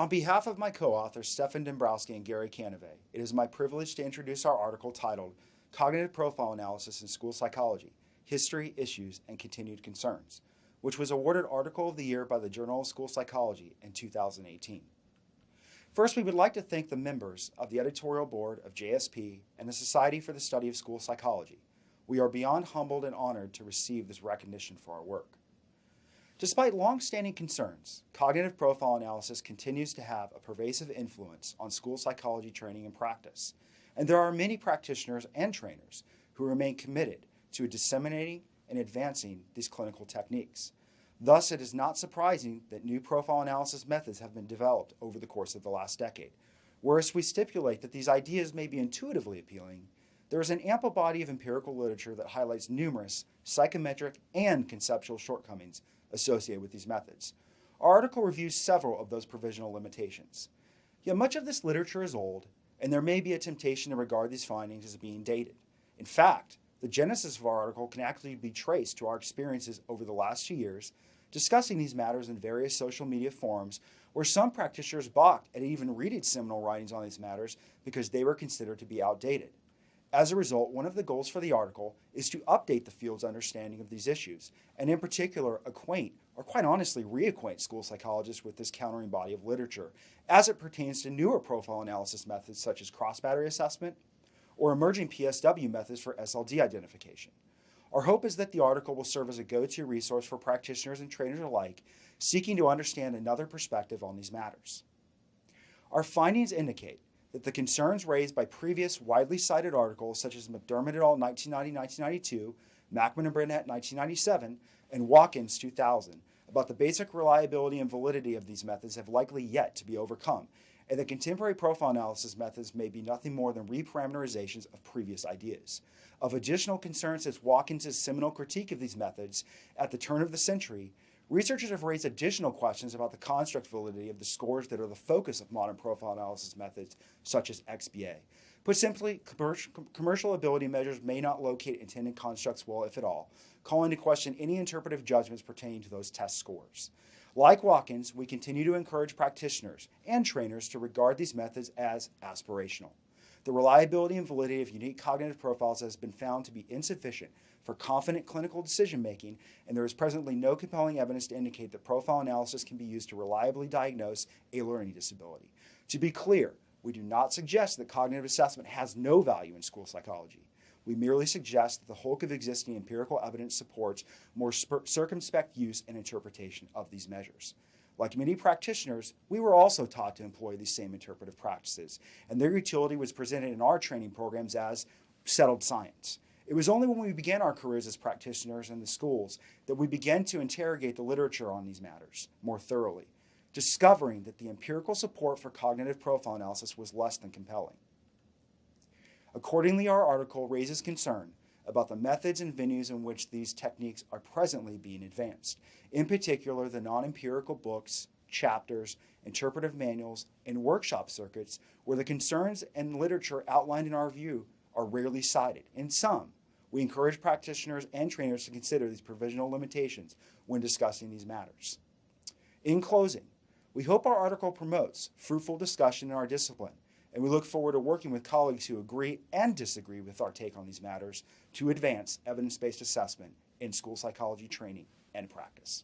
On behalf of my co-authors Stefan Dombrowski and Gary Canave, it is my privilege to introduce our article titled Cognitive Profile Analysis in School Psychology, History, Issues, and Continued Concerns, which was awarded Article of the Year by the Journal of School Psychology in 2018. First, we would like to thank the members of the editorial board of JSP and the Society for the Study of School Psychology. We are beyond humbled and honored to receive this recognition for our work. Despite long-standing concerns, cognitive profile analysis continues to have a pervasive influence on school psychology training and practice, and there are many practitioners and trainers who remain committed to disseminating and advancing these clinical techniques. Thus, it is not surprising that new profile analysis methods have been developed over the course of the last decade. Whereas we stipulate that these ideas may be intuitively appealing, there is an ample body of empirical literature that highlights numerous psychometric and conceptual shortcomings associated with these methods. Our article reviews several of those provisional limitations. Yet much of this literature is old, and there may be a temptation to regard these findings as being dated. In fact, the genesis of our article can actually be traced to our experiences over the last few years discussing these matters in various social media forums where some practitioners balked at even reading seminal writings on these matters because they were considered to be outdated. As a result, one of the goals for the article is to update the field's understanding of these issues, and in particular acquaint, or quite honestly reacquaint school psychologists with this countering body of literature as it pertains to newer profile analysis methods such as cross-battery assessment or emerging PSW methods for SLD identification. Our hope is that the article will serve as a go-to resource for practitioners and trainers alike seeking to understand another perspective on these matters. Our findings indicate that the concerns raised by previous widely cited articles such as McDermott et al. 1990-1992, Mackman and Burnett 1997, and Watkins 2000 about the basic reliability and validity of these methods have likely yet to be overcome, and that contemporary profile analysis methods may be nothing more than reparameterizations of previous ideas. Of additional concern since Watkins' seminal critique of these methods at the turn of the century, researchers have raised additional questions about the construct validity of the scores that are the focus of modern profile analysis methods, such as XBA. Put simply, commercial ability measures may not locate intended constructs well, if at all, calling into question any interpretive judgments pertaining to those test scores. Like Watkins, we continue to encourage practitioners and trainers to regard these methods as aspirational. The reliability and validity of unique cognitive profiles has been found to be insufficient for confident clinical decision-making, and there is presently no compelling evidence to indicate that profile analysis can be used to reliably diagnose a learning disability. To be clear, we do not suggest that cognitive assessment has no value in school psychology. We merely suggest that the bulk of existing empirical evidence supports more circumspect use and interpretation of these measures. Like many practitioners, we were also taught to employ these same interpretive practices, and their utility was presented in our training programs as settled science. It was only when we began our careers as practitioners in the schools that we began to interrogate the literature on these matters more thoroughly, discovering that the empirical support for cognitive profile analysis was less than compelling. Accordingly, our article raises concern about the methods and venues in which these techniques are presently being advanced, in particular the non-empirical books, chapters, interpretive manuals, and workshop circuits where the concerns and literature outlined in our view are rarely cited. In some, we encourage practitioners and trainers to consider these provisional limitations when discussing these matters. In closing, we hope our article promotes fruitful discussion in our discipline, and we look forward to working with colleagues who agree and disagree with our take on these matters to advance evidence-based assessment in school psychology training and practice.